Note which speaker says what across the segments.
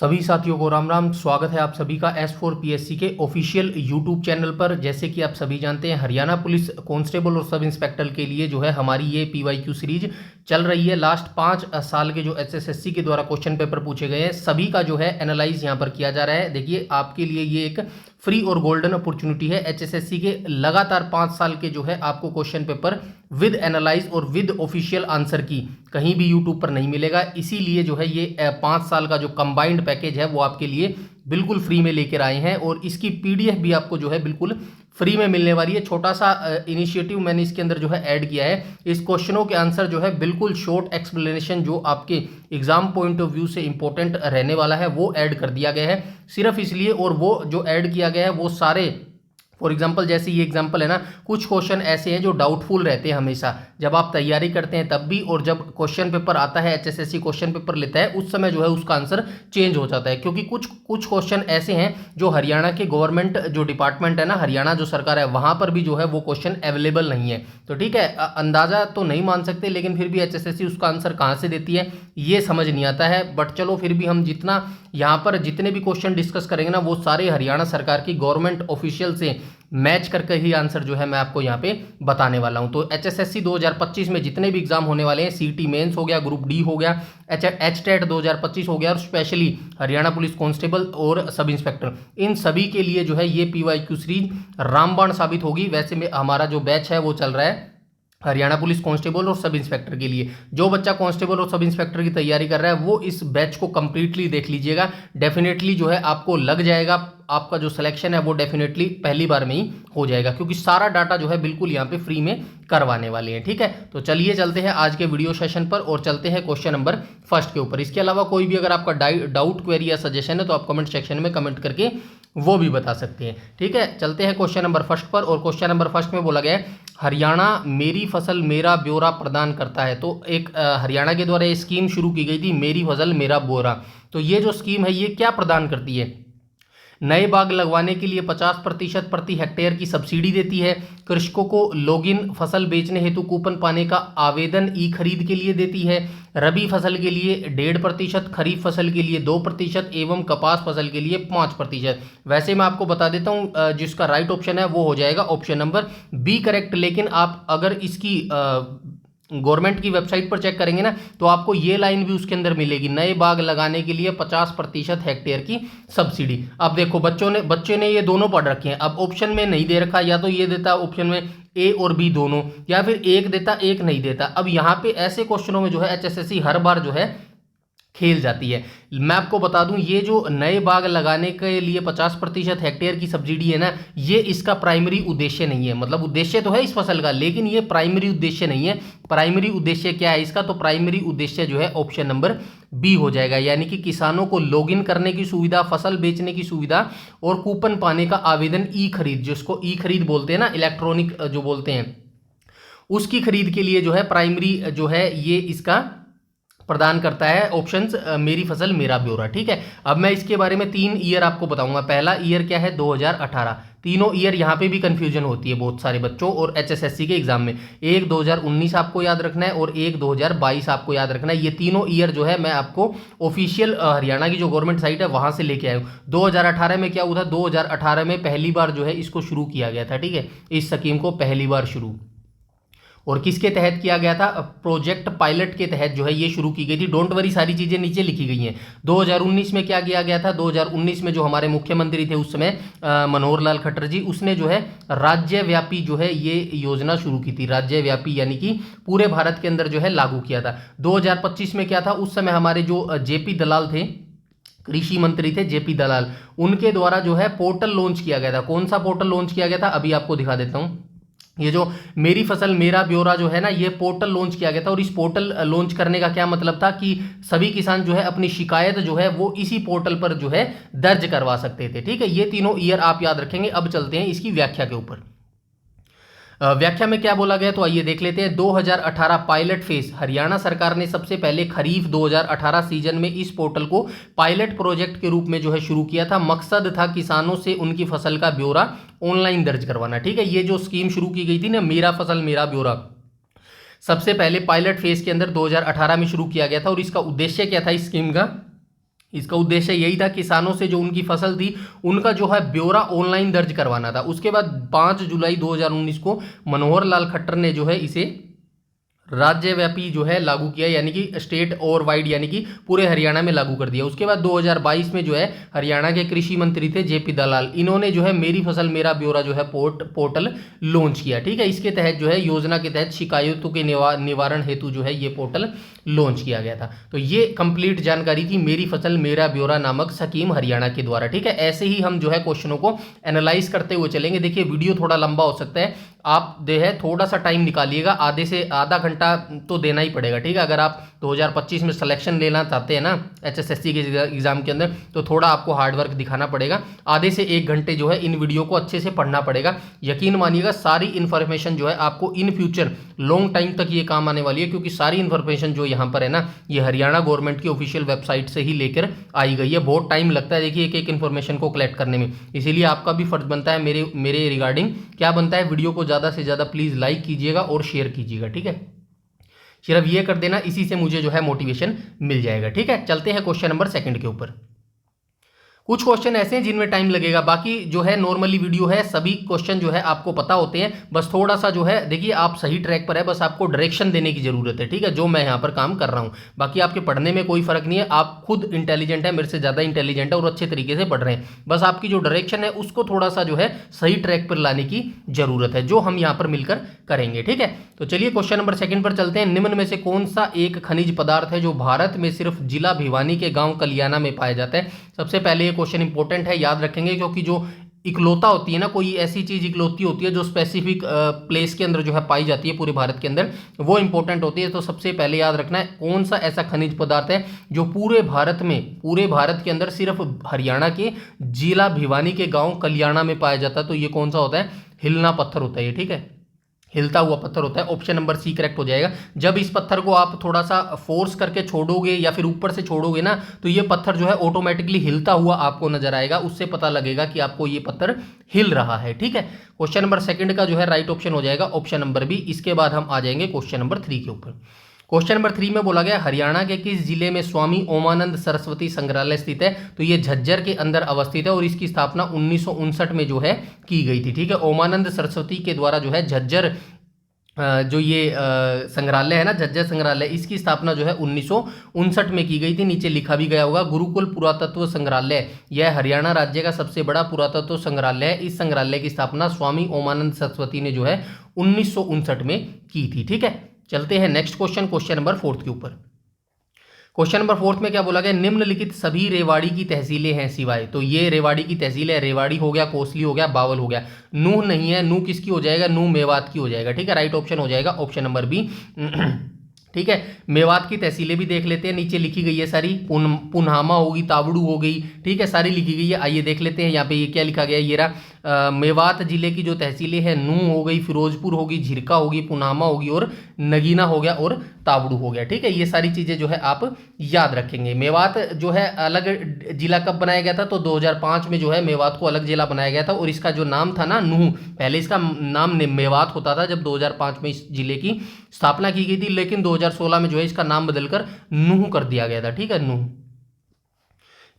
Speaker 1: सभी साथियों को राम राम। स्वागत है आप सभी का S4PSC के ऑफिशियल यूट्यूब चैनल पर। जैसे कि आप सभी जानते हैं, हरियाणा पुलिस कांस्टेबल और सब इंस्पेक्टर के लिए जो है हमारी ये PYQ सीरीज चल रही है। लास्ट 5 साल के जो HSSC के द्वारा क्वेश्चन पेपर पूछे गए हैं सभी का जो है एनालाइज यहाँ पर किया जा रहा है। देखिए, आपके लिए ये एक फ्री और गोल्डन अपॉर्चुनिटी है। HSSC के लगातार 5 साल के जो है आपको क्वेश्चन पेपर विद एनालाइज और विद ऑफिशियल आंसर की कहीं भी यूट्यूब पर नहीं मिलेगा। इसीलिए जो है ये 5 साल का जो कंबाइंड पैकेज है वो आपके लिए बिल्कुल फ्री में लेकर आए हैं और इसकी PDF भी आपको जो है बिल्कुल फ्री में मिलने वाली है। छोटा सा इनिशिएटिव मैंने इसके अंदर जो है ऐड किया है। इस क्वेश्चनों के आंसर जो है बिल्कुल शॉर्ट एक्सप्लेनेशन जो आपके एग्जाम पॉइंट ऑफ व्यू से इंपॉर्टेंट रहने वाला है वो ऐड कर दिया गया है, सिर्फ इसलिए। और वो जो ऐड किया गया है वो सारे, फॉर एग्जाम्पल जैसे ये एग्जाम्पल है ना, कुछ क्वेश्चन ऐसे हैं जो डाउटफुल रहते हैं हमेशा जब आप तैयारी करते हैं तब भी, और जब क्वेश्चन पेपर आता है HSSC क्वेश्चन पेपर लेता है उस समय जो है उसका आंसर चेंज हो जाता है। क्योंकि कुछ क्वेश्चन ऐसे हैं जो हरियाणा के गवर्नमेंट जो डिपार्टमेंट है ना, हरियाणा जो सरकार है वहाँ पर भी जो है वो क्वेश्चन अवेलेबल नहीं है। तो ठीक है, अंदाजा तो नहीं मान सकते, लेकिन फिर भी HSSC उसका आंसर कहाँ से देती है ये समझ नहीं आता है। बट चलो, फिर भी हम जितना यहाँ पर जितने भी क्वेश्चन डिस्कस करेंगे ना वो सारे हरियाणा सरकार की गवर्नमेंट ऑफिशियल से मैच करके ही आंसर जो है मैं आपको यहाँ पे बताने वाला हूँ। तो HSSC 2025 में जितने भी एग्जाम होने वाले हैं, CT मेंस हो गया, ग्रुप D हो गया, HTET 2025 हो गया, और स्पेशली हरियाणा पुलिस कांस्टेबल और सब इंस्पेक्टर, इन सभी के लिए जो है ये PYQ सीरीज रामबाण साबित होगी। वैसे में हमारा जो बैच है वो चल रहा है हरियाणा पुलिस कांस्टेबल और सब इंस्पेक्टर के लिए। जो बच्चा कांस्टेबल और सब इंस्पेक्टर की तैयारी कर रहा है वो इस बैच को कंप्लीटली देख लीजिएगा। डेफिनेटली जो है आपको लग जाएगा, आपका जो सिलेक्शन है वो डेफिनेटली पहली बार में ही हो जाएगा, क्योंकि सारा डाटा जो है बिल्कुल यहाँ पे फ्री में करवाने वाले हैं। ठीक है, तो चलिए चलते हैं आज के वीडियो सेशन पर और चलते हैं क्वेश्चन नंबर फर्स्ट के ऊपर। इसके अलावा कोई भी अगर आपका डाउट, क्वेरी या सजेशन है तो आप कमेंट सेक्शन में कमेंट करके वो भी बता सकते हैं। ठीक है, चलते हैं क्वेश्चन नंबर फर्स्ट पर। और क्वेश्चन नंबर फर्स्ट में बोला गया है, हरियाणा मेरी फसल मेरा ब्यौरा प्रदान करता है। तो एक हरियाणा के द्वारा ये स्कीम शुरू की गई थी, मेरी फसल मेरा ब्यौरा। तो ये जो स्कीम है ये क्या प्रदान करती है? नए बाग लगवाने के लिए 50% प्रति हेक्टेयर की सब्सिडी देती है। कृषकों को लॉगिन फसल बेचने हेतु कूपन पाने का आवेदन ई खरीद के लिए देती है। रबी फसल के लिए 1.5%, खरीफ फसल के लिए 2% एवं कपास फसल के लिए 5%। वैसे मैं आपको बता देता हूँ, जिसका राइट ऑप्शन है वो हो जाएगा ऑप्शन नंबर B करेक्ट। लेकिन आप अगर इसकी गवर्नमेंट की वेबसाइट पर चेक करेंगे ना तो आपको ये लाइन भी उसके अंदर मिलेगी, नए बाग लगाने के लिए 50% हेक्टेयर की सब्सिडी। अब देखो, बच्चे ने ये दोनों पढ़ रखे हैं। अब ऑप्शन में नहीं दे रखा, या तो ये देता ऑप्शन में A और B दोनों, या फिर एक देता एक नहीं देता। अब यहाँ पे ऐसे क्वेश्चनों में जो है HSSC हर बार जो है खेल जाती है। मैं आपको बता दूं, ये जो नए बाग लगाने के लिए 50% हेक्टेयर की सब्सिडी है ना, ये इसका प्राइमरी उद्देश्य नहीं है। मतलब उद्देश्य तो है इस फसल का, लेकिन ये प्राइमरी उद्देश्य नहीं है। प्राइमरी उद्देश्य क्या है इसका? तो प्राइमरी उद्देश्य जो है ऑप्शन नंबर B हो जाएगा, यानी कि किसानों को लॉगिन करने की सुविधा, फसल बेचने की सुविधा और कूपन पाने का आवेदन ई खरीद, जिसको ई खरीद बोलते हैं ना, इलेक्ट्रॉनिक जो बोलते हैं, उसकी खरीद के लिए जो है प्राइमरी जो है ये इसका प्रदान करता है ऑप्शंस मेरी फसल मेरा ब्यौरा। ठीक है, अब मैं इसके बारे में 3 ईयर आपको बताऊंगा। पहला ईयर क्या है? 2018। तीनों ईयर यहाँ पे भी कंफ्यूजन होती है बहुत सारे बच्चों और HSSC के एग्जाम में। एक 2019 आपको याद रखना है और एक 2022 आपको याद रखना है। ये तीनों ईयर जो है मैं आपको ऑफिशियल हरियाणा की जो गवर्नमेंट साइट है वहां से लेके आया हूँ। 2018 में क्या हुआ था? 2018 में पहली बार जो है इसको शुरू किया गया था। ठीक है, इस स्कीम को पहली बार शुरू, और किसके तहत किया गया था? प्रोजेक्ट पायलट के तहत जो है ये शुरू की गई थी। डोंट वरी, सारी चीजें नीचे लिखी गई हैं। 2019 में क्या किया गया था? 2019 में जो हमारे मुख्यमंत्री थे उस समय मनोहर लाल खट्टर जी, उसने जो है राज्यव्यापी जो है ये योजना शुरू की थी। राज्यव्यापी यानी कि पूरे भारत के अंदर जो है लागू किया था। 2025 में क्या था? उस समय हमारे जो JP दलाल थे, कृषि मंत्री थे JP दलाल, उनके द्वारा जो है पोर्टल लॉन्च किया गया था। कौन सा पोर्टल लॉन्च किया गया था? अभी आपको दिखा देता हूं। ये जो मेरी फसल मेरा ब्यौरा जो है ना, ये पोर्टल लॉन्च किया गया था। और इस पोर्टल लॉन्च करने का क्या मतलब था कि सभी किसान जो है अपनी शिकायत जो है वो इसी पोर्टल पर जो है दर्ज करवा सकते थे। ठीक है, ये तीनों ईयर आप याद रखेंगे। अब चलते हैं इसकी व्याख्या के ऊपर। व्याख्या में क्या बोला गया तो आइए देख लेते हैं। 2018 पायलट फेज, हरियाणा सरकार ने सबसे पहले खरीफ 2018 सीजन में इस पोर्टल को पायलट प्रोजेक्ट के रूप में जो है शुरू किया था। मकसद था किसानों से उनकी फसल का ब्यौरा ऑनलाइन दर्ज करवाना। ठीक है, ये जो स्कीम शुरू की गई थी ना, मेरा फसल मेरा ब्यौरा, सबसे पहले पायलट फेज के अंदर 2018 में शुरू किया गया था। और इसका उद्देश्य क्या था इस स्कीम का? इसका उद्देश्य यही था, किसानों से जो उनकी फसल थी उनका जो है ब्यौरा ऑनलाइन दर्ज करवाना था। उसके बाद 5 जुलाई 2019 को मनोहर लाल खट्टर ने जो है इसे राज्यव्यापी जो है लागू किया, यानी कि स्टेट और वाइड, यानी कि पूरे हरियाणा में लागू कर दिया। उसके बाद 2022 में जो है हरियाणा के कृषि मंत्री थे जेपी दलाल, इन्होंने जो है मेरी फसल मेरा ब्यौरा जो है पोर्टल लॉन्च किया। ठीक है, इसके तहत जो है योजना के तहत शिकायतों के निवारण हेतु जो है ये पोर्टल लॉन्च किया गया था। तो ये कंप्लीट जानकारी थी मेरी फसल मेरा ब्यौरा नामक स्कीम हरियाणा के द्वारा। ठीक है, ऐसे ही हम जो है क्वेश्चनों को एनालाइज करते हुए चलेंगे। देखिए वीडियो थोड़ा लंबा हो सकता है, आप जो है थोड़ा सा टाइम निकालिएगा, आधे से आधा घंटा तो देना ही पड़ेगा। ठीक है, अगर आप 2025 में सिलेक्शन लेना चाहते हैं ना HSSC के एग्जाम के अंदर, तो थोड़ा आपको हार्डवर्क दिखाना पड़ेगा। आधे से 1 घंटे जो है इन वीडियो को अच्छे से पढ़ना पड़ेगा। यकीन मानिएगा सारी इन्फॉर्मेशन जो है आपको इन फ्यूचर लॉन्ग टाइम तक ये काम आने वाली है, क्योंकि सारी इन्फॉर्मेशन जो यहाँ पर है ना ये हरियाणा गवर्नमेंट की ऑफिशियल वेबसाइट से ही लेकर आई गई है। बहुत टाइम लगता है देखिए एक एक इन्फॉर्मेशन को कलेक्ट करने में, इसीलिए आपका भी फर्ज बनता है मेरे रिगार्डिंग क्या बनता है, वीडियो को ज़्यादा से ज़्यादा प्लीज़ लाइक कीजिएगा और शेयर कीजिएगा। ठीक है, सिर्फ ये कर देना, इसी से मुझे जो है मोटिवेशन मिल जाएगा। ठीक है, चलते हैं क्वेश्चन नंबर 2 के ऊपर। कुछ क्वेश्चन ऐसे हैं जिनमें टाइम लगेगा, बाकी जो है नॉर्मली वीडियो है, सभी क्वेश्चन जो है आपको पता होते हैं। बस थोड़ा सा जो है देखिए आप सही ट्रैक पर है, बस आपको डायरेक्शन देने की जरूरत है। ठीक है, जो मैं यहाँ पर काम कर रहा हूँ, बाकी आपके पढ़ने में कोई फर्क नहीं है, आप खुद इंटेलिजेंट है, मेरे से ज़्यादा इंटेलिजेंट है और अच्छे तरीके से पढ़ रहे हैं। बस आपकी जो डायरेक्शन है उसको थोड़ा सा जो है सही ट्रैक पर लाने की जरूरत है, जो हम यहाँ पर मिलकर करेंगे। ठीक है, तो चलिए क्वेश्चन नंबर 2 पर चलते हैं। निम्न में से कौन सा एक खनिज पदार्थ है जो भारत में सिर्फ जिला भिवानी के गाँव कलियाना में पाया जाता है? सबसे पहले ये क्वेश्चन इंपॉर्टेंट है, याद रखेंगे, क्योंकि जो इकलौता होती है ना, कोई ऐसी चीज इकलौती होती है जो स्पेसिफिक प्लेस के अंदर जो है पाई जाती है पूरे भारत के अंदर, वो इंपॉर्टेंट होती है। तो सबसे पहले याद रखना है कौन सा ऐसा खनिज पदार्थ है जो पूरे भारत के अंदर सिर्फ हरियाणा के जिला भिवानी के गांव कलियाना में पाया जाता है। तो ये कौन सा होता है? हिलना पत्थर होता है ये। ठीक है, हिलता हुआ पत्थर होता है। ऑप्शन नंबर सी करेक्ट हो जाएगा। जब इस पत्थर को आप थोड़ा सा फोर्स करके छोड़ोगे या फिर ऊपर से छोड़ोगे ना, तो ये पत्थर जो है ऑटोमेटिकली हिलता हुआ आपको नजर आएगा, उससे पता लगेगा कि आपको ये पत्थर हिल रहा है। ठीक है, क्वेश्चन नंबर 2 का जो है राइट ऑप्शन हो जाएगा ऑप्शन नंबर बी। इसके बाद हम आ जाएंगे क्वेश्चन नंबर 3 के ऊपर। क्वेश्चन नंबर 3 में बोला गया हरियाणा के किस जिले में स्वामी ओमानंद सरस्वती संग्रहालय स्थित है? तो ये झज्जर के अंदर अवस्थित है और इसकी स्थापना 1959 में जो है की गई थी। ठीक है, ओमानंद सरस्वती के द्वारा जो है झज्जर जो ये संग्रहालय है ना, झज्जर संग्रहालय, इसकी स्थापना जो है 1959 में की गई थी। नीचे लिखा भी गया होगा गुरुकुल पुरातत्व संग्रहालय, यह हरियाणा राज्य का सबसे बड़ा पुरातत्व संग्रहालय है। इस संग्रहालय की स्थापना स्वामी ओमानंद सरस्वती ने जो है 1959 में की थी। ठीक है, चलते हैं नेक्स्ट क्वेश्चन नंबर 4 के ऊपर। क्वेश्चन नंबर 4 में क्या बोला गया? निम्नलिखित सभी रेवाड़ी की तहसीलें हैं सिवाय। तो ये रेवाड़ी की तहसील है, रेवाड़ी हो गया, कोसली हो गया, बावल हो गया। नूह नहीं है, नूह किसकी हो जाएगा? नूह मेवात की हो जाएगा। ठीक है, राइट ऑप्शन हो जाएगा ऑप्शन नंबर बी। ठीक है, मेवात की तहसीलें भी देख लेते हैं, नीचे लिखी गई है सारी, पुनहामा होगी, तावड़ू हो गई, ठीक है, सारी लिखी गई है। आइए देख लेते हैं यहाँ पे ये क्या लिखा गया है। ये रहा मेवात जिले की जो तहसीलें हैं, नूह हो गई, फिरोजपुर होगी, झिरका होगी, पुनहामा होगी और नगीना हो गया और तावड़ू हो गया। ठीक है, ये सारी चीज़ें जो है आप याद रखेंगे। मेवात जो है अलग जिला कब बनाया गया था? तो 2005 में जो है मेवात को अलग जिला बनाया गया था और इसका जो नाम था ना नूह, पहले इसका नाम मेवात होता था जब 2005 में इस जिले की स्थापना की गई थी, लेकिन 2016 में जो है इसका नाम बदलकर नूह कर दिया गया था। ठीक है, नूह।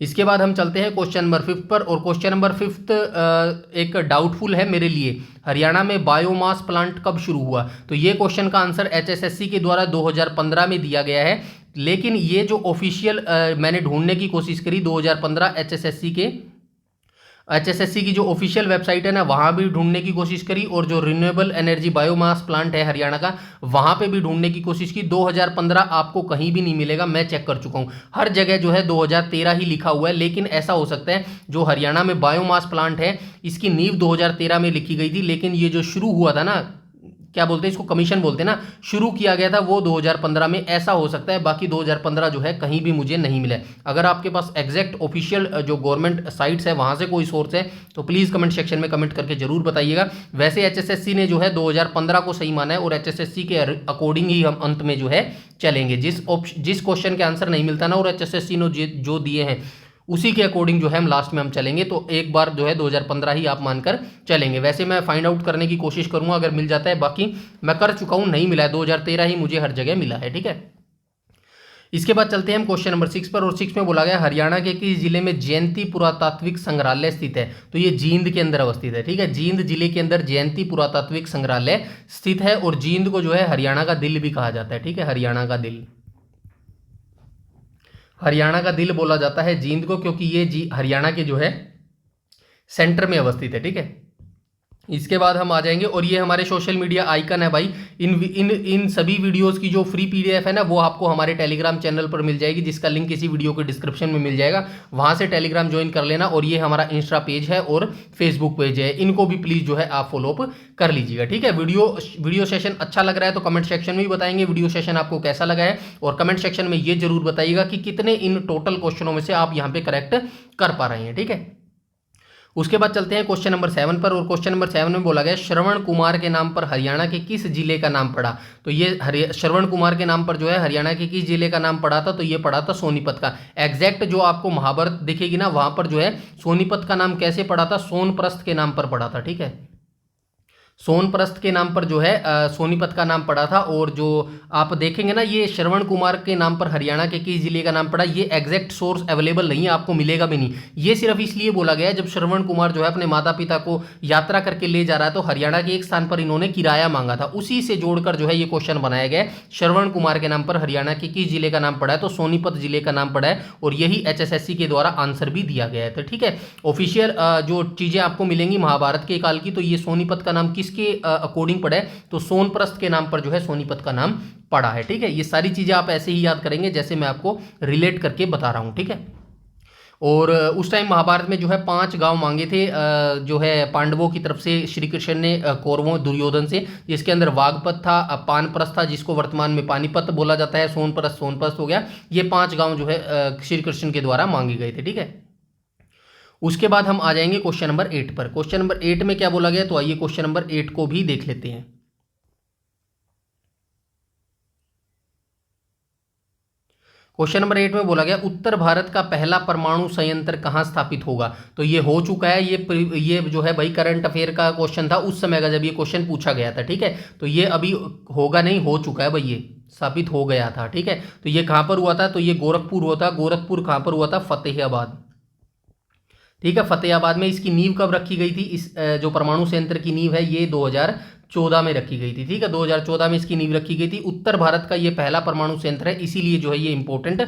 Speaker 1: इसके बाद हम चलते हैं क्वेश्चन नंबर 5 पर, और क्वेश्चन नंबर 5 एक डाउटफुल है मेरे लिए। हरियाणा में बायोमास प्लांट कब शुरू हुआ? तो ये क्वेश्चन का आंसर HSSC के द्वारा 2015 में दिया गया है, लेकिन ये जो ऑफिशियल मैंने ढूंढने की कोशिश करी 2015 HSSC की जो ऑफिशियल वेबसाइट है ना, वहाँ भी ढूंढने की कोशिश करी, और जो रिन्यूएबल एनर्जी बायोमास प्लांट है हरियाणा का, वहाँ पे भी ढूंढने की कोशिश की। 2015 आपको कहीं भी नहीं मिलेगा, मैं चेक कर चुका हूँ, हर जगह जो है 2013 ही लिखा हुआ है। लेकिन ऐसा हो सकता है जो हरियाणा में बायोमास प्लांट है इसकी नींव 2013 में लिखी गई थी, लेकिन ये जो शुरू हुआ था ना, क्या बोलते हैं इसको, कमीशन बोलते हैं ना, शुरू किया गया था वो 2015 में, ऐसा हो सकता है। बाकी 2015 जो है कहीं भी मुझे नहीं मिला है। अगर आपके पास एग्जैक्ट ऑफिशियल जो गवर्नमेंट साइट्स है वहाँ से कोई सोर्स है तो प्लीज़ कमेंट सेक्शन में कमेंट करके जरूर बताइएगा। वैसे HSSC ने जो है 2015 को सही माना है और HSSC के अकॉर्डिंग ही हम अंत में जो है चलेंगे। जिस क्वेश्चन के आंसर नहीं मिलता ना और HSSC ने जो दिए हैं उसी के अकॉर्डिंग जो है हम लास्ट में हम चलेंगे। तो एक बार जो है 2015 ही आप मानकर चलेंगे। वैसे मैं फाइंड आउट करने की कोशिश करूंगा अगर मिल जाता है, बाकी मैं कर चुका हूं, नहीं मिला है, 2013 ही मुझे हर जगह मिला है। ठीक है, इसके बाद चलते हैं हम क्वेश्चन नंबर 6 पर, और 6 में बोला गया हरियाणा के किस जिले में जयंती पुरातात्विक संग्रहालय स्थित है। तो ये जींद के अंदर अवस्थित है, ठीक है। जींद जिले के अंदर जयंती पुरातात्विक संग्रहालय स्थित है, और जींद को जो है हरियाणा का दिल भी कहा जाता है, ठीक है। हरियाणा का दिल, हरियाणा का दिल बोला जाता है जींद को, क्योंकि ये हरियाणा के जो है सेंटर में अवस्थित है, ठीक है। इसके बाद हम आ जाएंगे, और ये हमारे सोशल मीडिया आइकन है भाई। इन सभी वीडियोस की जो फ्री पीडीएफ है ना, वो आपको हमारे टेलीग्राम चैनल पर मिल जाएगी, जिसका लिंक इसी वीडियो के डिस्क्रिप्शन में मिल जाएगा। वहां से टेलीग्राम ज्वाइन कर लेना, और ये हमारा इंस्टा पेज है और फेसबुक पेज है, इनको भी प्लीज जो है आप फॉलो अप कर लीजिएगा, ठीक है। वीडियो सेशन अच्छा लग रहा है तो कमेंट सेक्शन में भी बताएंगे वीडियो सेशन आपको कैसा लगा है, और कमेंट सेक्शन में ये जरूर बताइएगा कि कितने इन टोटल क्वेश्चनों में से आप यहाँ पे करेक्ट कर पा रहे हैं, ठीक है। उसके बाद चलते हैं क्वेश्चन नंबर 7 पर, और क्वेश्चन नंबर 7 में बोला गया श्रवण कुमार के नाम पर हरियाणा के किस जिले का नाम पड़ा। तो ये श्रवण कुमार के नाम पर जो है हरियाणा के किस जिले का नाम पड़ा था, तो ये पड़ा था सोनीपत का। एग्जैक्ट जो आपको महाभारत दिखेगी ना, वहां पर जो है सोनीपत का नाम कैसे पड़ा था, सोनप्रस्थ के नाम पर पड़ा था, ठीक है। सोनप्रस्थ के नाम पर जो है सोनीपत का नाम पड़ा था। और जो आप देखेंगे ना, ये श्रवण कुमार के नाम पर हरियाणा के किस जिले का नाम पड़ा, ये एग्जैक्ट सोर्स अवेलेबल नहीं है, आपको मिलेगा भी नहीं। ये सिर्फ इसलिए बोला गया है, जब श्रवण कुमार जो है अपने माता पिता को यात्रा करके ले जा रहा है, तो हरियाणा के एक स्थान पर इन्होंने किराया मांगा था, उसी से जोड़कर जो है ये क्वेश्चन बनाया गया है। श्रवण कुमार के नाम पर हरियाणा के किस जिले का नाम पड़ा है, तो सोनीपत जिले का नाम पड़ा है, और यही HSSC के द्वारा आंसर भी दिया गया है। तो ठीक है, ऑफिशियल जो चीजें आपको मिलेंगी महाभारत के काल की, तो ये सोनीपत का नाम किसके अकॉर्डिंग पड़ा है, तो सोनप्रस्थ के नाम पर जो है सोनीपत का नाम पड़ा है, ठीक है। ये सारी चीजें आप ऐसे ही याद करेंगे जैसे मैं आपको रिलेट करके बता रहा हूं, ठीक है। और उस टाइम महाभारत में जो है 5 गांव मांगे थे जो है पांडवों की तरफ से श्री कृष्ण ने कौरवों दुर्योधन से, जिसके अंदर वागपत था, पानप्रस्थ था, जिसको वर्तमान में पानीपत बोला जाता है, सोनप्रस्थ हो गया। ये 5 गांव जो है श्री कृष्ण के द्वारा मांगे गए थे, ठीक है। उसके बाद हम आ जाएंगे क्वेश्चन नंबर 8 पर। क्वेश्चन नंबर 8 में क्या बोला गया, तो आइए क्वेश्चन नंबर 8 को भी देख लेते हैं। क्वेश्चन नंबर 8 में बोला गया उत्तर भारत का पहला परमाणु संयंत्र कहां स्थापित होगा। तो ये हो चुका है, ये जो है भाई करंट अफेयर का क्वेश्चन था उस समय का, जब ये क्वेश्चन पूछा गया था, ठीक है। तो ये अभी होगा नहीं, हो चुका है भाई, ये स्थापित हो गया था, ठीक है। तो ये कहां पर हुआ था, तो ये गोरखपुर हुआ था। गोरखपुर कहां पर हुआ था, फतेहाबाद, ठीक है। फतेहाबाद में इसकी नींव कब रखी गई थी, इस जो परमाणु संयंत्र की नींव है, ये 2014 में रखी गई थी, ठीक है। 2014 में इसकी नींव रखी गई थी। उत्तर भारत का ये पहला परमाणु संयंत्र है, इसीलिए जो है ये इंपॉर्टेंट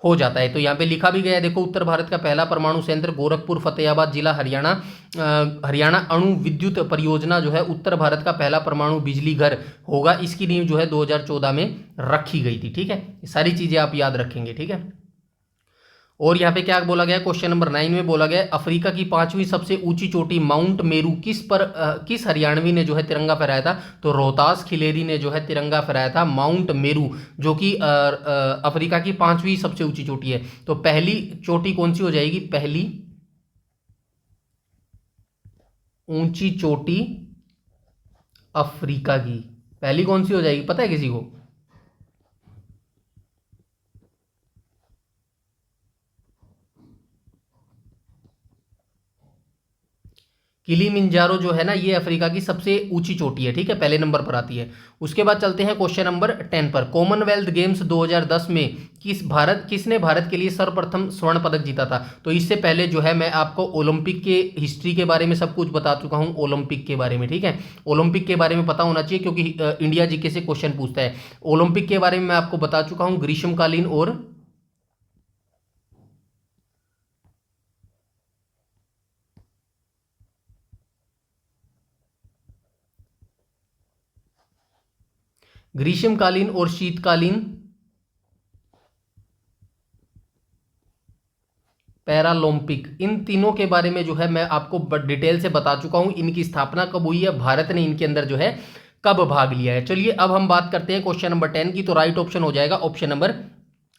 Speaker 1: हो जाता है। तो यहाँ पे लिखा भी गया है, देखो, उत्तर भारत का पहला परमाणु संयंत्र गोरखपुर, फतेहाबाद जिला, हरियाणा। हरियाणा अणु विद्युत परियोजना जो है उत्तर भारत का पहला परमाणु बिजली घर होगा, इसकी नींव जो है 2014 में रखी गई थी, ठीक है। सारी चीजें आप याद रखेंगे, ठीक है। और यहाँ पे क्या बोला गया, क्वेश्चन नंबर 9 में बोला गया अफ्रीका की 5वीं सबसे ऊंची चोटी माउंट मेरू किस हरियाणवी ने जो है तिरंगा फहराया था। तो रोहतास खिलेरी ने जो है तिरंगा फहराया था माउंट मेरू, जो कि अफ्रीका की 5वीं सबसे ऊंची चोटी है। तो पहली चोटी कौन सी हो जाएगी, पहली ऊंची चोटी अफ्रीका की पहली कौन सी हो जाएगी, पता है किसी को। किलिमिंजारो जो है ना, ये अफ्रीका की सबसे ऊंची चोटी है, ठीक है, पहले नंबर पर आती है। उसके बाद चलते हैं क्वेश्चन नंबर 10 पर। कॉमनवेल्थ गेम्स 2010 में किसने भारत के लिए सर्वप्रथम स्वर्ण पदक जीता था। तो इससे पहले जो है मैं आपको ओलंपिक के हिस्ट्री के बारे में सब कुछ बता चुका हूं, ओलंपिक के बारे में, ठीक है। ओलंपिक के बारे में पता होना चाहिए, क्योंकि इंडिया जीके से क्वेश्चन पूछता है। ओलंपिक के बारे में मैं आपको बता चुका हूं, ग्रीष्मकालीन और शीतकालीन पैरालंपिक, इन तीनों के बारे में जो है मैं आपको डिटेल से बता चुका हूं। इनकी स्थापना कब हुई है, भारत ने इनके अंदर जो है कब भाग लिया है। चलिए अब हम बात करते हैं क्वेश्चन नंबर 10 की। तो राइट ऑप्शन हो जाएगा ऑप्शन नंबर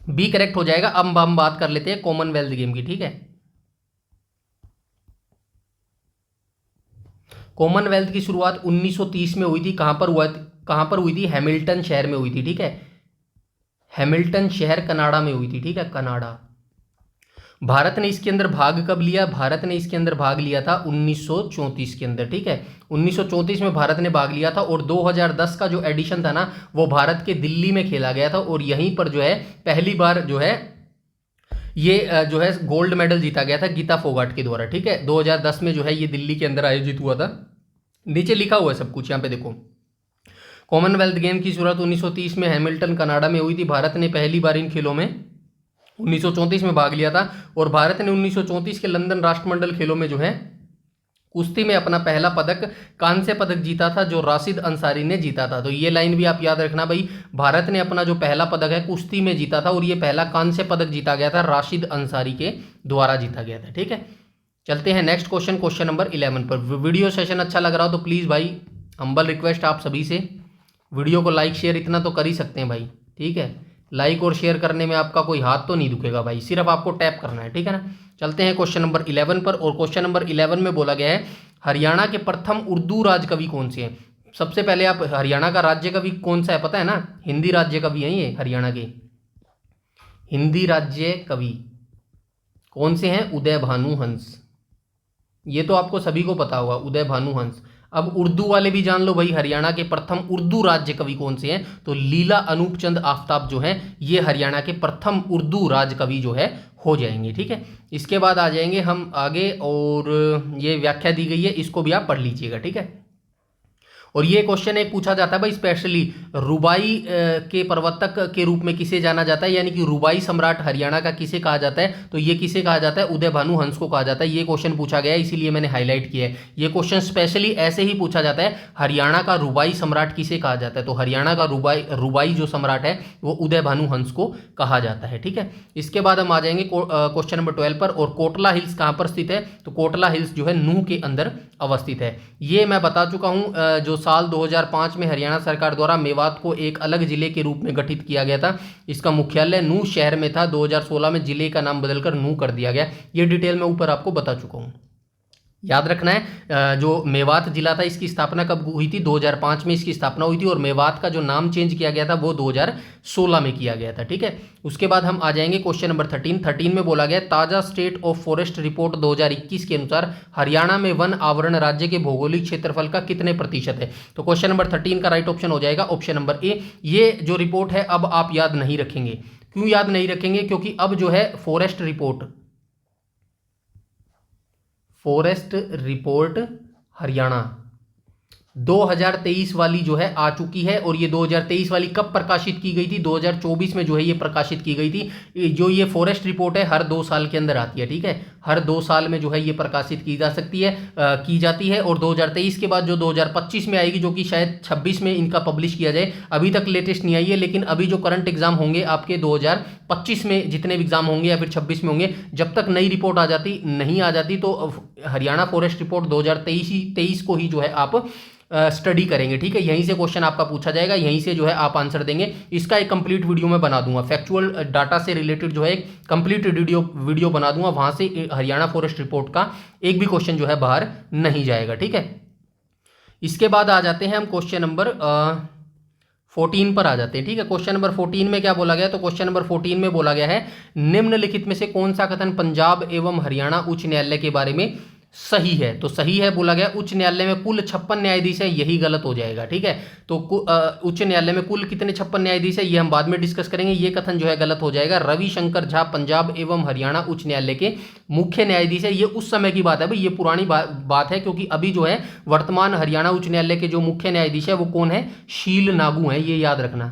Speaker 1: बी करेक्ट हो जाएगा। अब हम बात कर लेते हैं कॉमनवेल्थ गेम की, ठीक है। कॉमनवेल्थ की शुरुआत 1930 में हुई थी। कहां पर हुई थी, हैमिल्टन शहर में हुई थी, ठीक है। हैमिल्टन शहर कनाडा में हुई थी, ठीक है, कनाडा। भारत ने इसके अंदर भाग कब लिया? भारत ने इसके अंदर भाग लिया था 1934 के अंदर, ठीक है। 1934 में भारत ने भाग लिया था और 2010 का जो एडिशन था ना वो भारत के दिल्ली में खेला गया था और यहीं पर जो है पहली बार जो है ये जो है गोल्ड मेडल जीता गया था गीता फोगाट के द्वारा, ठीक है। 2010 में जो है ये दिल्ली के अंदर आयोजित हुआ था। नीचे लिखा हुआ है सब कुछ, यहाँ पे देखो। कॉमनवेल्थ गेम की शुरुआत 1930 में हैमिल्टन कनाडा में हुई थी। भारत ने पहली बार इन खेलों में 1934 में भाग लिया था और भारत ने 1934 के लंदन राष्ट्रमंडल खेलों में जो है कुश्ती में अपना पहला पदक, कांस्य पदक जीता था जो राशिद अंसारी ने जीता था। तो ये लाइन भी आप याद रखना भाई, भारत ने अपना जो पहला पदक है कुश्ती में जीता था और ये पहला कांस्य पदक जीता गया था राशिद अंसारी के द्वारा जीता गया था, ठीक है। चलते हैं नेक्स्ट क्वेश्चन, क्वेश्चन नंबर 11 पर। वीडियो सेशन अच्छा लग रहा हो तो प्लीज़ भाई हम्बल रिक्वेस्ट आप सभी से, वीडियो को लाइक शेयर इतना तो कर ही सकते हैं भाई, ठीक है। लाइक और शेयर करने में आपका कोई हाथ तो नहीं दुखेगा भाई, सिर्फ आपको टैप करना है, ठीक है ना। चलते हैं क्वेश्चन नंबर 11 पर और क्वेश्चन नंबर 11 में बोला गया है हरियाणा के प्रथम उर्दू राज कवि कौन से हैं। सबसे पहले आप हरियाणा का राज्य कवि कौन सा है पता है ना? हिंदी राज्य कवि हैं ये हरियाणा के। हिंदी राज्य कवि कौन से हैं? उदय भानु हंस। ये तो आपको सभी को पता होगा, उदय भानु हंस। अब उर्दू वाले भी जान लो भाई, हरियाणा के प्रथम उर्दू राज्य कवि कौन से हैं? तो लीला अनूप चंद आफ्ताब जो हैं ये हरियाणा के प्रथम उर्दू राज कवि जो है हो जाएंगे, ठीक है। इसके बाद आ जाएंगे हम आगे और ये व्याख्या दी गई है, इसको भी आप पढ़ लीजिएगा, ठीक है। और ये क्वेश्चन एक पूछा जाता है भाई स्पेशली, रुबाई के प्रवर्तक के रूप में किसे जाना जाता है, यानी कि रुबाई सम्राट हरियाणा का किसे कहा जाता है? तो ये किसे कहा जाता है? उदय भानु हंस को कहा जाता है। ये क्वेश्चन पूछा गया है इसीलिए मैंने हाईलाइट किया है। ये क्वेश्चन स्पेशली ऐसे ही पूछा जाता है, हरियाणा का रुबाई सम्राट किसे कहा जाता है? तो हरियाणा का रुबाई जो सम्राट है वो उदय भानु हंस को कहा जाता है, ठीक है। इसके बाद हम आ जाएंगे क्वेश्चन नंबर 12 पर। और कोटला हिल्स कहाँ पर स्थित है? तो कोटला हिल्स जो है नूह के अंदर अवस्थित है। ये मैं बता चुका हूँ, जो साल 2005 में हरियाणा सरकार द्वारा मेवात को एक अलग जिले के रूप में गठित किया गया था। इसका मुख्यालय नूह शहर में था। 2016 में जिले का नाम बदलकर नूह कर दिया गया। ये डिटेल मैं ऊपर आपको बता चुका हूँ। याद रखना है, जो मेवात जिला था इसकी स्थापना कब हुई थी? 2005 में इसकी स्थापना हुई थी और मेवात का जो नाम चेंज किया गया था वो 2016 में किया गया था, ठीक है। उसके बाद हम आ जाएंगे क्वेश्चन नंबर 13 में बोला गया ताज़ा स्टेट ऑफ फॉरेस्ट रिपोर्ट 2021 के अनुसार हरियाणा में वन आवरण राज्य के भौगोलिक क्षेत्रफल का कितने प्रतिशत है? तो क्वेश्चन नंबर 13 का राइट ऑप्शन हो जाएगा ऑप्शन नंबर ए। ये जो रिपोर्ट है अब आप याद नहीं रखेंगे। क्यों याद नहीं रखेंगे? क्योंकि अब जो है फॉरेस्ट रिपोर्ट हरियाणा 2023 वाली जो है आ चुकी है। और ये 2023 वाली कब प्रकाशित की गई थी? 2024 में जो है ये प्रकाशित की गई थी। जो ये फॉरेस्ट रिपोर्ट है हर 2 साल के अंदर आती है, ठीक है। हर 2 साल में जो है ये प्रकाशित की जाती है। और 2023 के बाद जो 2025 में आएगी, जो कि शायद 26 में इनका पब्लिश किया जाए। अभी तक लेटेस्ट नहीं आई है, लेकिन अभी जो करंट एग्जाम होंगे आपके 2025 में जितने भी एग्जाम होंगे या फिर 26 में होंगे, जब तक नई रिपोर्ट नहीं आ जाती तो हरियाणा फॉरेस्ट रिपोर्ट 2023 को ही जो है आप स्टडी करेंगे, ठीक है। यहीं से क्वेश्चन आपका पूछा जाएगा, यहीं से जो है आप आंसर देंगे। इसका एक कंप्लीट वीडियो मैं बना दूंगा, फैक्चुअल डाटा से रिलेटेड जो है एक कंप्लीट वीडियो बना दूंगा। वहां से हरियाणा फॉरेस्ट रिपोर्ट का एक भी क्वेश्चन जो है बाहर नहीं जाएगा, ठीक है। इसके बाद आ जाते हैं हम क्वेश्चन नंबर 14 पर आ जाते हैं, ठीक है। क्वेश्चन नंबर 14 में क्या बोला गया? तो क्वेश्चन नंबर 14 में बोला गया है निम्नलिखित में से कौन सा कथन पंजाब एवं हरियाणा उच्च न्यायालय के बारे में सही है? तो सही है बोला गया उच्च न्यायालय में कुल 56 न्यायाधीश है, यही गलत हो जाएगा, ठीक है। तो उच्च न्यायालय में कुल कितने 56 न्यायाधीश है ये हम बाद में डिस्कस करेंगे। ये कथन जो है गलत हो जाएगा। रविशंकर झा पंजाब एवं हरियाणा उच्च न्यायालय के मुख्य न्यायाधीश है। ये उस समय की बात है भाई, ये पुरानी बात है, क्योंकि अभी जो है वर्तमान हरियाणा उच्च न्यायालय के जो मुख्य न्यायाधीश है वो कौन है? शील नागू है, ये याद रखना,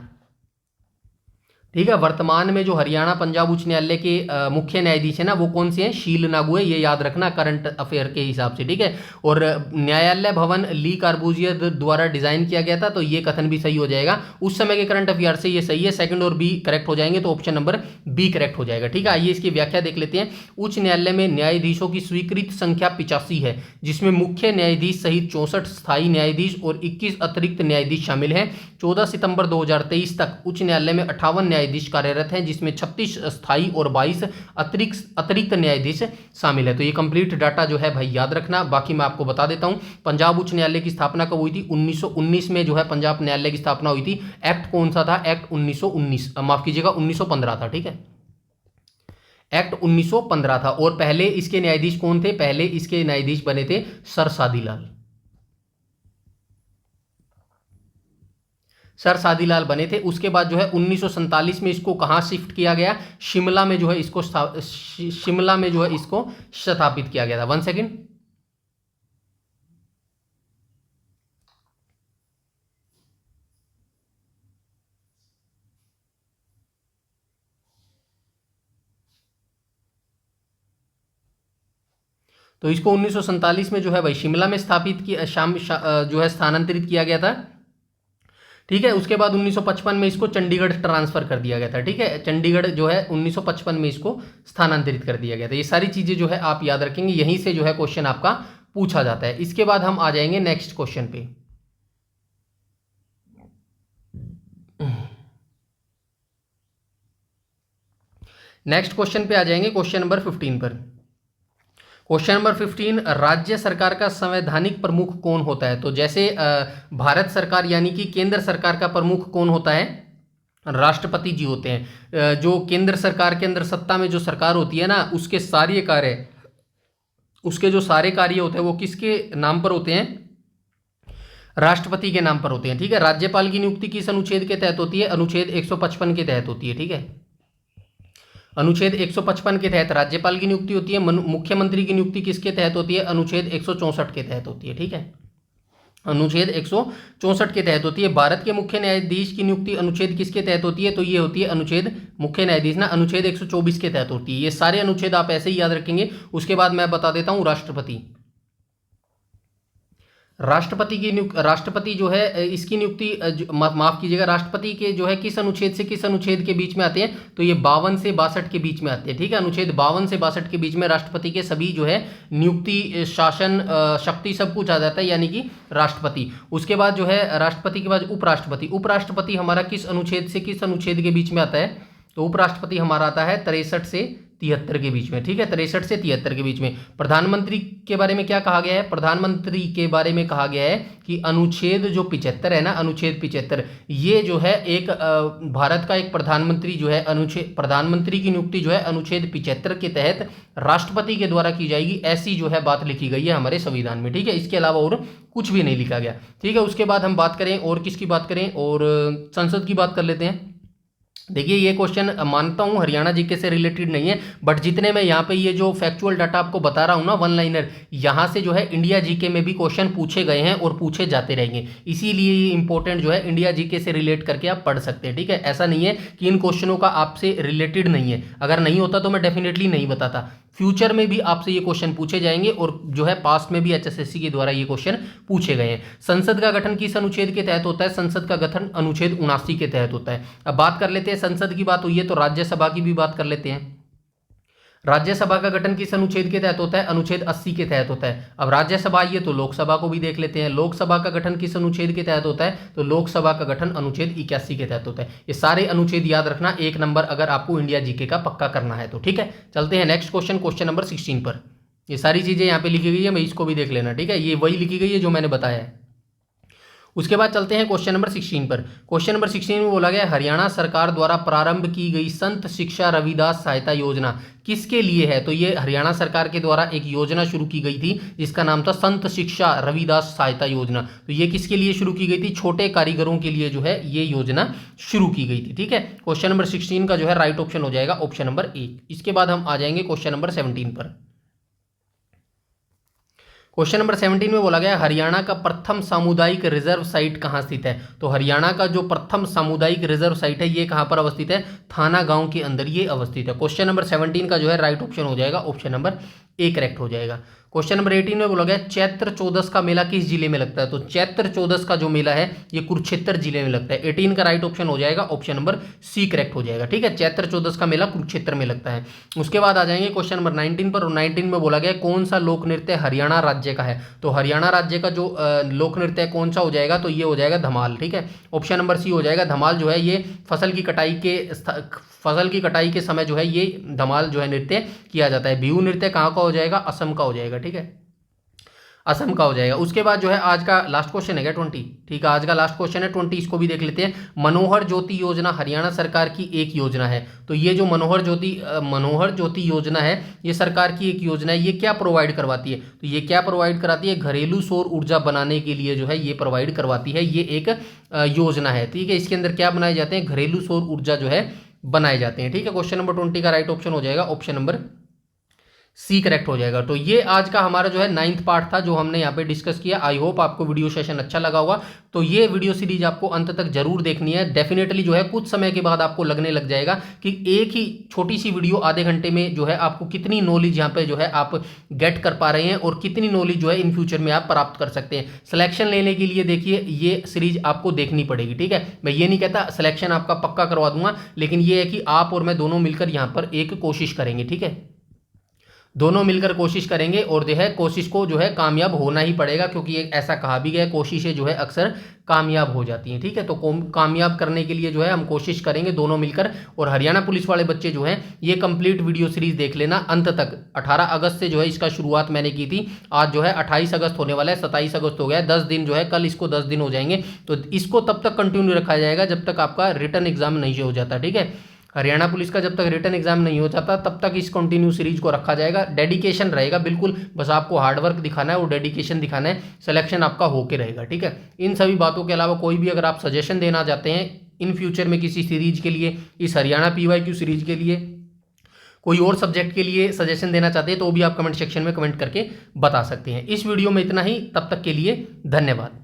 Speaker 1: ठीक है। वर्तमान में जो हरियाणा पंजाब उच्च न्यायालय के मुख्य न्यायाधीश है ना वो कौन से हैं? शील नागू है, ये याद रखना करंट अफेयर के हिसाब से, ठीक है। और न्यायालय भवन ली कार्बूजियर द्वारा डिजाइन किया गया था, तो ये कथन भी सही हो जाएगा। उस समय के करंट अफेयर से ये सही है, सेकंड और बी करेक्ट हो जाएंगे, तो ऑप्शन नंबर बी करेक्ट हो जाएगा, ठीक है। आइए इसकी व्याख्या देख लेते हैं। उच्च न्यायालय में न्यायाधीशों की स्वीकृत संख्या 85 है, जिसमें मुख्य न्यायाधीश सहित 64 स्थायी न्यायाधीश और 21 अतिरिक्त न्यायाधीश शामिल हैं। 14 सितंबर 2023 तक उच्च न्यायालय में 58 न्यायाधीश कार्यरत हैं, जिसमें 36 स्थायी और 22 अतिरिक्त न्यायाधीश शामिल है। तो ये कंप्लीट डाटा जो है भाई याद रखना। बाकी मैं आपको बता देता हूं पंजाब उच्च न्यायालय की स्थापना कब हुई थी? 1919 में जो है पंजाब न्यायालय की स्थापना हुई थी। एक्ट कौन सा था? एक्ट 1919, माफ कीजिएगा 1915 था, ठीक है। एक्ट 1915 था। और पहले इसके न्यायाधीश कौन थे? पहले इसके न्यायाधीश बने थे सर सादीलाल। सर सादीलाल बने थे। उसके बाद जो है 1947 में इसको कहां शिफ्ट किया गया? शिमला में जो है इसको शिमला में जो है इसको स्थापित किया गया था। 1 सेकेंड। तो इसको 1947 में जो है भाई शिमला में स्थापित किया, जो है स्थानांतरित किया गया था। ठीक है। उसके बाद 1955 में इसको चंडीगढ़ ट्रांसफर कर दिया गया था। ठीक है, चंडीगढ़ जो है 1955 में इसको स्थानांतरित कर दिया गया था। ये सारी चीजें जो है आप याद रखेंगे, यहीं से जो है क्वेश्चन आपका पूछा जाता है। इसके बाद हम आ जाएंगे नेक्स्ट क्वेश्चन पे। नेक्स्ट क्वेश्चन पे आ जाएंगे, क्वेश्चन नंबर 15 पर। क्वेश्चन नंबर 15, राज्य सरकार का संवैधानिक प्रमुख कौन होता है? तो जैसे भारत सरकार यानी कि केंद्र सरकार का प्रमुख कौन होता है? राष्ट्रपति जी होते हैं। जो केंद्र सरकार के अंदर सत्ता में जो सरकार होती है ना, उसके सारे कार्य, उसके जो सारे कार्य होते हैं वो किसके नाम पर होते हैं? राष्ट्रपति के नाम पर होते हैं। ठीक है। राज्यपाल की नियुक्ति किस अनुच्छेद के तहत होती है? अनुच्छेद 155 के तहत होती है। ठीक है, अनुच्छेद 155 के तहत राज्यपाल की नियुक्ति होती है। मुख्यमंत्री की नियुक्ति किसके तहत होती है? अनुच्छेद 164 के तहत होती है। ठीक है, अनुच्छेद 164 के तहत होती है। भारत के मुख्य न्यायाधीश की नियुक्ति अनुच्छेद किसके तहत होती है? तो ये होती है अनुच्छेद, मुख्य न्यायाधीश ना, अनुच्छेद 124 के तहत होती है। ये सारे अनुच्छेद आप ऐसे ही याद रखेंगे। उसके बाद मैं बता देता हूं राष्ट्रपति। राष्ट्रपति जो है इसकी नियुक्ति माफ कीजिएगा, राष्ट्रपति के जो है किस अनुच्छेद से किस अनुच्छेद के बीच में आते हैं? तो ये 52 से 62 के बीच में आते हैं। ठीक है, अनुच्छेद 52 से 62 के बीच में राष्ट्रपति के सभी जो है नियुक्ति, शासन, शक्ति सब कुछ आ जाता है, यानी कि राष्ट्रपति। उसके बाद जो है राष्ट्रपति के बाद उपराष्ट्रपति। उपराष्ट्रपति हमारा किस अनुच्छेद से किस अनुच्छेद के बीच में आता है? तो उपराष्ट्रपति हमारा आता है 63 से 73 के बीच में। ठीक है, 63 से 73 के बीच में। प्रधानमंत्री के बारे में क्या कहा गया है? प्रधानमंत्री के बारे में कहा गया है कि अनुच्छेद जो 75 है ना, अनुच्छेद 75, ये जो है एक भारत का एक प्रधानमंत्री जो है, अनुच्छेद प्रधानमंत्री की नियुक्ति जो है अनुच्छेद 75 के तहत राष्ट्रपति के द्वारा की जाएगी, ऐसी जो है बात लिखी गई है हमारे संविधान में। ठीक है, इसके अलावा और कुछ भी नहीं लिखा गया। ठीक है, उसके बाद हम बात करें और किसकी बात करें, और संसद की बात कर लेते हैं। देखिए, ये क्वेश्चन मानता हूं हरियाणा जीके से रिलेटेड नहीं है, बट जितने मैं यहाँ पे ये जो फैक्चुअल डाटा आपको बता रहा हूं ना, वन लाइनर, यहाँ से जो है इंडिया जीके में भी क्वेश्चन पूछे गए हैं और पूछे जाते रहेंगे। इसीलिए ये इंपॉर्टेंट जो है इंडिया जीके से रिलेट करके आप पढ़ सकते हैं। ठीक है, ऐसा नहीं है कि इन क्वेश्चनों का आपसे रिलेटेड नहीं है। अगर नहीं होता तो मैं डेफिनेटली नहीं बताता। फ्यूचर में भी आपसे ये क्वेश्चन पूछे जाएंगे और जो है पास्ट में भी एचएसएससी के द्वारा ये क्वेश्चन पूछे गए हैं। संसद का गठन किस अनुच्छेद के तहत होता है? संसद का गठन अनुच्छेद 79 के तहत होता है। अब बात कर लेते हैं, संसद की बात हुई है तो राज्यसभा की भी बात कर लेते हैं। राज्यसभा का गठन किस अनुच्छेद के तहत होता है? अनुच्छेद 80 के तहत होता है। अब राज्यसभा आइए तो लोकसभा को भी देख लेते हैं। लोकसभा का गठन किस अनुच्छेद के तहत होता है? तो लोकसभा का गठन अनुच्छेद 81 के तहत होता है। ये सारे अनुच्छेद याद रखना, एक नंबर अगर आपको इंडिया जीके का पक्का करना है तो। ठीक है, चलते हैं नेक्स्ट क्वेश्चन, क्वेश्चन नंबर 16 पर। ये सारी चीजें यहाँ पे लिखी गई है, मैं इसको भी देख लेना। ठीक है, ये वही लिखी गई है जो मैंने बताया है। उसके बाद चलते हैं क्वेश्चन नंबर 16 पर। क्वेश्चन नंबर 16 में बोला गया हरियाणा सरकार द्वारा प्रारंभ की गई संत शिक्षा रविदास सहायता योजना किसके लिए है? तो ये हरियाणा सरकार के द्वारा एक योजना शुरू की गई थी जिसका नाम था संत शिक्षा रविदास सहायता योजना। तो ये किसके लिए शुरू की गई थी? छोटे कारीगरों के लिए जो है ये योजना शुरू की गई थी। ठीक है, क्वेश्चन नंबर 16 का जो है राइट ऑप्शन हो जाएगा ऑप्शन नंबर 1। इसके बाद हम आ जाएंगे क्वेश्चन नंबर 17 पर। क्वेश्चन नंबर 17 में बोला गया हरियाणा का प्रथम सामुदायिक रिजर्व साइट कहाँ स्थित है? तो हरियाणा का जो प्रथम सामुदायिक रिजर्व साइट है ये कहाँ पर अवस्थित है? थाना गांव के अंदर ये अवस्थित है। क्वेश्चन नंबर 17 का जो है राइट ऑप्शन हो जाएगा ऑप्शन नंबर ए करेक्ट हो जाएगा। क्वेश्चन नंबर 18 में बोला गया चैत्र चौदस का मेला किस जिले में लगता है? तो चैत्र चौदस का जो मेला है ये कुरुक्षेत्र जिले में लगता है। 18 का राइट ऑप्शन हो जाएगा ऑप्शन नंबर सी करेक्ट हो जाएगा। ठीक है, चैत्र चौदस का मेला कुरुक्षेत्र में लगता है। उसके बाद आ जाएंगे क्वेश्चन नंबर 19 पर, और 19 में बोला गया कौन सा लोक नृत्य हरियाणा राज्य का है? तो हरियाणा राज्य का जो लोक नृत्य कौन सा हो जाएगा? तो ये हो जाएगा धमाल। ठीक है, ऑप्शन नंबर सी हो जाएगा धमाल। जो है ये फसल की कटाई के समय जो है ये धमाल जो है नृत्य किया जाता है। बिहू नृत्य कहाँ का हो जाएगा? असम का हो जाएगा। ठीक है, असम का हो जाएगा। उसके बाद जो है आज का लास्ट क्वेश्चन है क्या 20, ठीक है, आज का लास्ट क्वेश्चन है 20, इसको भी देख लेते हैं। मनोहर ज्योति योजना हरियाणा सरकार की एक योजना है। तो ये जो मनोहर ज्योति योजना है, ये सरकार की एक योजना है। ये क्या प्रोवाइड करवाती है? तो ये क्या प्रोवाइड कराती है? घरेलू सौर ऊर्जा बनाने के लिए जो है ये प्रोवाइड करवाती है। ये एक योजना है, ठीक है। इसके अंदर क्या बनाए जाते हैं? घरेलू सौर ऊर्जा जो है बनाए जाते हैं, ठीक है। क्वेश्चन नंबर 20 का राइट ऑप्शन हो जाएगा ऑप्शन नंबर सी करेक्ट हो जाएगा। तो ये आज का हमारा जो है 9th पार्ट था जो हमने यहाँ पे डिस्कस किया। आई होप आपको वीडियो सेशन अच्छा लगा होगा। तो ये वीडियो सीरीज आपको अंत तक जरूर देखनी है। डेफिनेटली जो है कुछ समय के बाद आपको लगने लग जाएगा कि एक ही छोटी सी वीडियो आधे घंटे में जो है आपको कितनी नॉलेज यहाँ पे जो है आप गेट कर पा रहे हैं और कितनी नॉलेज जो है इन फ्यूचर में आप प्राप्त कर सकते हैं। सिलेक्शन लेने के लिए देखिए ये सीरीज आपको देखनी पड़ेगी, ठीक है। मैं ये नहीं कहता सिलेक्शन आपका पक्का करवा दूंगा, लेकिन ये है कि आप और मैं दोनों मिलकर यहाँ पर एक कोशिश करेंगे, ठीक है। दोनों मिलकर कोशिश करेंगे और जो है कोशिश को जो है कामयाब होना ही पड़ेगा, क्योंकि ये ऐसा कहा भी गया कोशिशें जो है अक्सर कामयाब हो जाती हैं, ठीक है। तो कामयाब करने के लिए जो है हम कोशिश करेंगे दोनों मिलकर। और हरियाणा पुलिस वाले बच्चे जो हैं ये कंप्लीट वीडियो सीरीज देख लेना अंत तक। 18 अगस्त से जो है इसका शुरुआत मैंने की थी। आज जो है 28 अगस्त होने वाला है, 27 अगस्त हो गया है, 10 दिन जो है, कल इसको 10 दिन हो जाएंगे। तो इसको तब तक कंटिन्यू रखा जाएगा जब तक आपका रिटर्न एग्जाम नहीं हो जाता, ठीक है। हरियाणा पुलिस का जब तक रिटर्न एग्जाम नहीं हो जाता तब तक इस कंटिन्यू सीरीज को रखा जाएगा। डेडिकेशन रहेगा बिल्कुल, बस आपको हार्डवर्क दिखाना है और डेडिकेशन दिखाना है, सिलेक्शन आपका होके रहेगा, ठीक है। इन सभी बातों के अलावा कोई भी अगर आप सजेशन देना चाहते हैं इन फ्यूचर में किसी सीरीज के लिए, इस हरियाणा PYQ सीरीज के लिए, कोई और सब्जेक्ट के लिए सजेशन देना चाहते हैं तो भी आप कमेंट सेक्शन में कमेंट करके बता सकते हैं। इस वीडियो में इतना ही, तब तक के लिए धन्यवाद।